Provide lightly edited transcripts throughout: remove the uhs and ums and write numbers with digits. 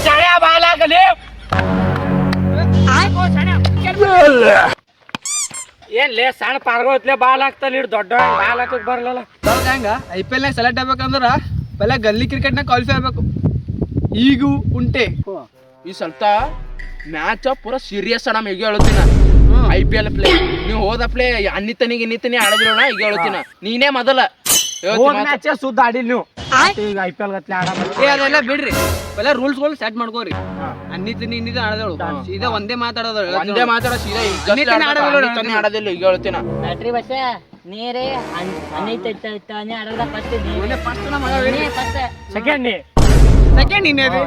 शाळ्या बाला गले ಏನ್ ಲೇ ಸಣ್ಣ ಪಾರ್ಗೋತ್ಲೆ ಬಾಲ್ ಹಾಕ್ತಲ್ಲ ಇಡ್ ದೊಡ್ಡ ಬಾಲ್ ಹಾಕಕ್ ಬರ್ಲಲ್ಲ ಹೆಂಗ IPL ನಾಗ ಸೆಲೆಕ್ಟ್ ಆಗ್ಬೇಕಂದ್ರ ಪೆಲ್ಲ ಗಲ್ಲಿ ಕ್ರಿಕೆಟ್ ನಾಗ ಕ್ವಾಲಿಫೈ ಆಗ್ಬೇಕು ಈಗೂ ಉಂಟೆ ಈ ಸ್ವಲ್ಪ ಮ್ಯಾಚ್ ಪೂರಾ ಸೀರಿಯಸ್ ಅಣ್ಣ ಈಗ ಹೇಳುತ್ತೀನ IPL ಪ್ಲೇ ನೀವು ಹೋದ ಪ್ಲೇ ಅನ್ನಿತನಿಗೆ ಆಡದಿರೋಣ ಈಗ ಹೇಳುತ್ತೀನ ನೀನೇ ಮೊದಲ ಮ್ಯಾಚ್ ಸುದ್ದ ಆಡಿಲ್ ನೀವು ಈಗ IPL ಗತ್ಲೆ ಆಡ ಅದೆಲ್ಲ ಬಿಡ್ರಿ ಪೆಲ್ಲ ರೂಲ್ಸ್ ಗಳು ಸೆಟ್ ಮಾಡ್ಕೋರಿ ಅನ್ನಿತ ಆಡದಳು ಸೀದಾ ಒಂದೇ ಮಾತಾಡೋದು ಒಂದೇ ಮಾತಾಡೋ ಸೀದಾ ಆಡೋದಿಲ್ಲ ಈಗ ಹೇಳ್ತೀನ ಬ್ಯಾಟ್ರಿ ಬಸ್ ನೀರೇ ಅನ್ನೈತಾನೆ ಆಡೋದ ಫಸ್ಟ್ ಸೆಕೆಂಡ್ ಸೆಕೆಂಡ್ ಇನ್ನೇರಿ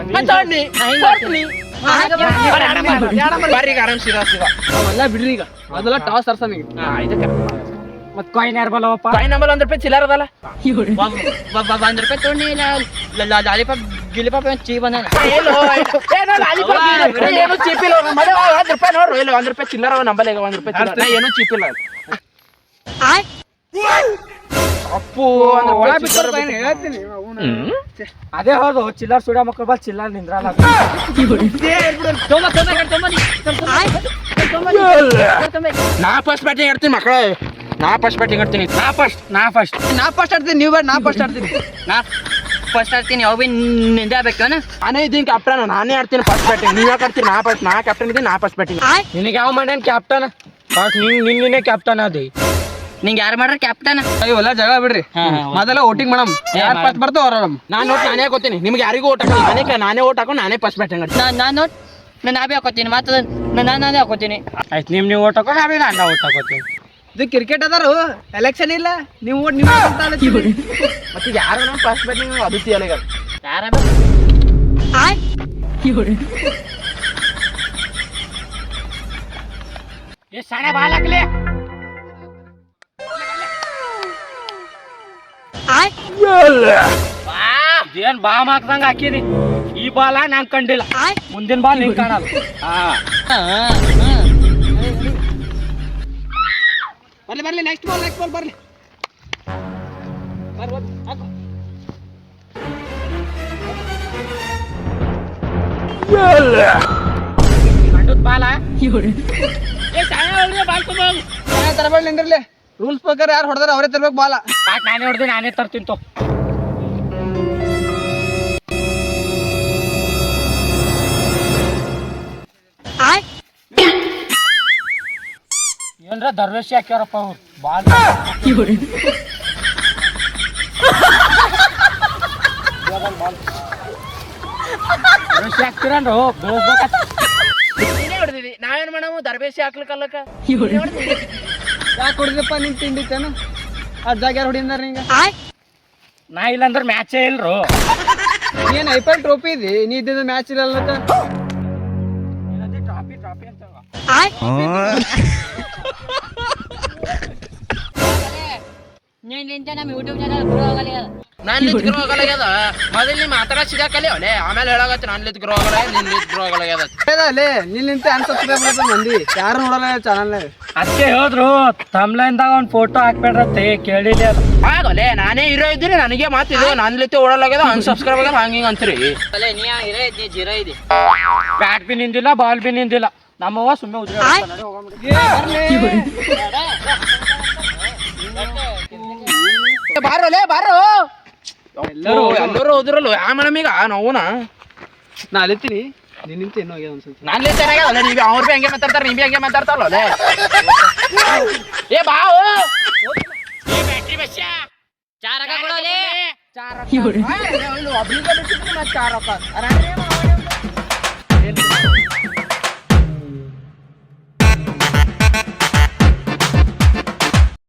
ಬರ್ರಿ ಈಗ ಆರಾಮ್ ಸೀದಾ ಅವೆಲ್ಲ ಬಿಡ್ರಿ ಈಗ ಅದೆಲ್ಲ ಟಾಸ್ ಅರ್ಸ ಮತ್ ಕಾಯಿನ್ ಯಾರು ಬಲ್ಲವಪ್ಪ ಕಾಯಿ ನಂಬಲ್ 1 ರೂಪಾಯಿ ಚಿಲ್ಲರ್ ಅದಲ್ಲ 1 ರೂಪಾಯಿ ತೊಗೊಂಡಿ ಲಾಲಿಪಾಪ್ ಗಿಲಿಪಾಪ್ ಚೀ ಬಂದ ಏನು ಚೀಪ್ ಇಲ್ಲ 1 ರೂಪಾಯಿ ನೋಡ್ರಿ ಇಲ್ಲ 1 ರೂಪಾಯಿ ಚಿಲ್ಲರ್ ನಂಬಲ್ 1 ರೂಪಾಯಿ ಚಿಲ್ಲರ್ ಏನು ಚೀಪ್ ಇಲ್ಲ ಅಪ್ಪು ಹೇಳ್ತೀನಿ ಅದೇ ಹೌದು ಚಿಲ್ಲರ್ ಸುಡ ಮಕ್ಕಳು ಬಾ ಚಿಲ್ಲರ್ ನಿಂದ್ರಲ್ಲ ನಾ ಫಸ್ಟ್ ಬ್ಯಾಟಿಂಗ್ ಆಡ್ತೀನಿ ಮಕ್ಕಳೇ ನಾ ಫಸ್ಟ್ ಬ್ಯಾಟಿಂಗ್ ಆಡ್ತೀನಿ ನಾ ಫಸ್ಟ್ ಆಡ್ತೀನಿ ನೀವು ಬೇಡ ನಾ ಫಸ್ಟ್ ಆಡ್ತೀನಿ ಫಸ್ಟ್ ಆಡ್ತೀನಿ ಯಾವ ಬಿ ನಿಂದಾಗಬೇಕನ ನಾನೇ ಇದ್ದೀನಿ ಕ್ಯಾಪ್ಟನ್ ನಾನೇ ಆಡ್ತೀನಿ ಫಸ್ಟ್ ಬ್ಯಾಟಿಂಗ್ ನೀವ್ ಯಾಕೆ ಆಡ್ತೀನಿ ನಾ ಕ್ಯಾಪ್ಟನ್ ಇದ್ದೀನಿ ನಾ ಫಸ್ಟ್ ಬ್ಯಾಟಿಂಗ್ ನಿನಗೆ ಯಾವ ಮಾಡ್ಯಾನ ಕ್ಯಾಪ್ಟನ್ ಫಸ್ಟ್ ನಿನ್ನೆ ಕ್ಯಾಪ್ಟನ್ ಅದಿ ನಿಂಗೆ ಯಾರು ಮಾಡ್ರ ಕ್ಯಾಪ್ಟನ್ ಇವೆಲ್ಲ ಜಗಳ ಬಿಡ್ರಿ ಮೊದಲ ವೋಟಿಂಗ್ ಮಾಡಮ್ ಯಾರು ಫಸ್ಟ್ ಬರ್ತಾವ ಅವ್ರ ನಾನು ನಾನೇ ಹಾಕೋತೀನಿ ನಿಮ್ಗೆ ಯಾರಿಗೂ ಓಟ್ ಹಾಕಿ ನಾನೇ ಓಟ್ ಹಾಕೊಂಡು ನಾನೇ ಫಸ್ಟ್ ಬ್ಯಾಟಿಂಗ್ ಆಡ್ತೀನಿ ನಾನು ನಾ ಬಿ ಹಾಕೋತೀನಿ ಮಾತ್ರ ನಾನೇ ಹಾಕೋತೀನಿ ಆಯ್ತು ನೀವು ಓಟ್ ಹಾಕೋ ನಾವೇ ನಾನು ಓಟ್ ಹಾಕೋತೀನಿ ಇದು ಕ್ರಿಕೆಟ್ ಅದಾರು ಎಲೆಕ್ಷನ್ ಇಲ್ಲ ನೀವು ಓಟ್ ನೀವು ಮತ್ತೆ ಯಾರು ನಮ್ಮ ಫಸ್ಟ್ ಬ್ಯಾಟಿಂಗ್ ಅದುತ್ತಿಯಲ್ಲ ಈಗ ಯಾರ ಶಾಣೆ ಬಾಲ್ ಹಾಕ್ಲಿ ಏನ್ ಬಾಮ್ ಹಾಕ್ದಂಗ ಹಾಕಿದಿ ಈ ಬಾಲ ನಂಗೆ ಕಂಡಿಲ್ಲ ಮುಂದಿನ ಬಾಲ್ ನಿಂಗೆ ಕಾಣಲ್ಲ ಬರ್ಲಿ ನೆಕ್ಸ್ಟ್ ಬಾಲ್ ಬರ್ಲಿ ಕಂಡದ್ ಬಾಲ ತರಬೇಡ ನಿಂದ್ರಲಿ ರೂಲ್ಸ್ ಪ್ರಕಾರ ಯಾರು ಹೊಡೆದಾರ ಅವರೇ ತರ್ಬೇಕು ಬಾಲ ನಾನೇ ಹೊಡೆದಿ ನಾನೇ ತರ್ತೀನಿ ತೋ ಏನ್ರ ದರ್ವೇಶಿ ಹಾಕ್ಯಾರಪ್ಪ ಅವ್ರು ಬಾಲ್ ದರ್ವೇಶಿ ಹಾಕ್ತಿರನ್ರು ಬೆಳೆಸ್ಬೇಕ ನಾವೇನ್ ಮಾಡವು ದರ್ಬೇಸಿ ಹಾಕ್ಲಿಕ್ಕಲ್ಲಕ ಯಾಕೆ ಹೊಡೆದಪ್ಪ ನಿನ್ ತಿಂಡಿತ್ತೇನು ಅದ್ ಜಾಗ ಯಾರು ಹೊಡಿದಾರ ನಿಂಗ ನಾ ಇಲ್ಲಂದ್ರೆ ಮ್ಯಾಚೇ ಇಲ್ರು ಏನ್ IPL ಟ್ರೋಫಿ ಇದೆ ನೀ ಇದ್ದಿದ್ದ ಮ್ಯಾಚ್ ಇರಲ್ಲ ಟ್ರಾಫಿ ಅಂತ ನಿಂತ ನಮ್ಮ ಯೂಟ್ಯೂಬ್ ಚಾನಲ್ ಗ್ರೋ ಆಗಲಿ ನಾನ್ ಲಿತ್ ಗ್ರೋ ಆಗಲಾಗ್ಯದ ಮೊದಲು ನೀ ಮಾತಾಡ ಸಿಗಾ ಕಲಿ ಅವಲೆ ಆಮೇಲೆ ಹೇಳಾಗತ್ತೆ ನಾನ್ ಲಿತ್ ಗ್ರೋ ಆಗಲ್ಲ ನಿನ್ ಲಿತ್ ಗ್ರೋ ಆಗಲಾಗ್ಯದ ಅಲ್ಲೇ ನಿಲ್ಲಿಂತ ಅನ್ಸಬ್ಸ್ಕ್ರೈಬ್ ಮಾಡ್ತಾರೆ ಮಂದಿ ಯಾರು ನೋಡಲ್ಲ ಚಾನಲ್ ಅದಕ್ಕೆ ಹೋದ್ರು ತಮ್ಲೈನ್ದಾಗ ಒಂದು ಫೋಟೋ ಹಾಕ್ಬೇಡ್ರತ್ತೆ ಕೇಳಿಲ್ಲ ಅದು ಆಗಲೆ ನಾನೇ ಹೀರೋ ಇದ್ದೀನಿ ನನಗೆ ಮಾತಿದೆ ನಾನ್ ಲಿತ್ ಓಡಲಾಗ್ಯದ ಅನ್ಸಬ್ಸ್ಕ್ರೈಬ್ ಆಗ್ಯದ ಹಂಗಿಂಗ್ ಅಂತೀರಿ ಅಲ್ಲೇ ನೀ ಇರೋ ನೀ ಜೀರೋ ಇದೆ ಬ್ಯಾಟ್ ಬಿ ನಿಂದಿಲ್ಲ ಬಾಲ್ ಬಿ ನಿಂದಿಲ್ಲ ನಮ್ಮವ್ವ ಸುಮ್ಮನೆ ಉದ್ರ ಬಾರೋ ಎಲ್ಲರೂ ಹೋದ್ರಲ್ಲ ಯಾ ಮೇಡಮ್ ಈಗ ನೋವುನ ನಾ ಅಲಿತೀನಿ ನಿನ್ನಿಂತ ಏನೋ ಆಗ್ಯದ ಅನ್ಸುತ್ತೆ ನಾನ್ ಲಿತ್ ಏನಾಗ್ಯದ ನೀವು ಅವ್ರ ಬಿ ಹಂಗೆ ಮಾತಾಡ್ತಾರ ನೀ ಬಿ ಹಂಗೆ ಮಾತಾಡ್ತಾರಲ್ಲ ಏ ಬಾವು ಬ್ಯಾಟ್ರಿ ಬಸ್ಸ ಚಾರ ಕೊಡೋಲೆ ಒಬ್ರಿಗೆ ಬಿಟ್ಟಿದ್ರೆ ಮತ್ತೆ 4 ರೊಕ್ಕ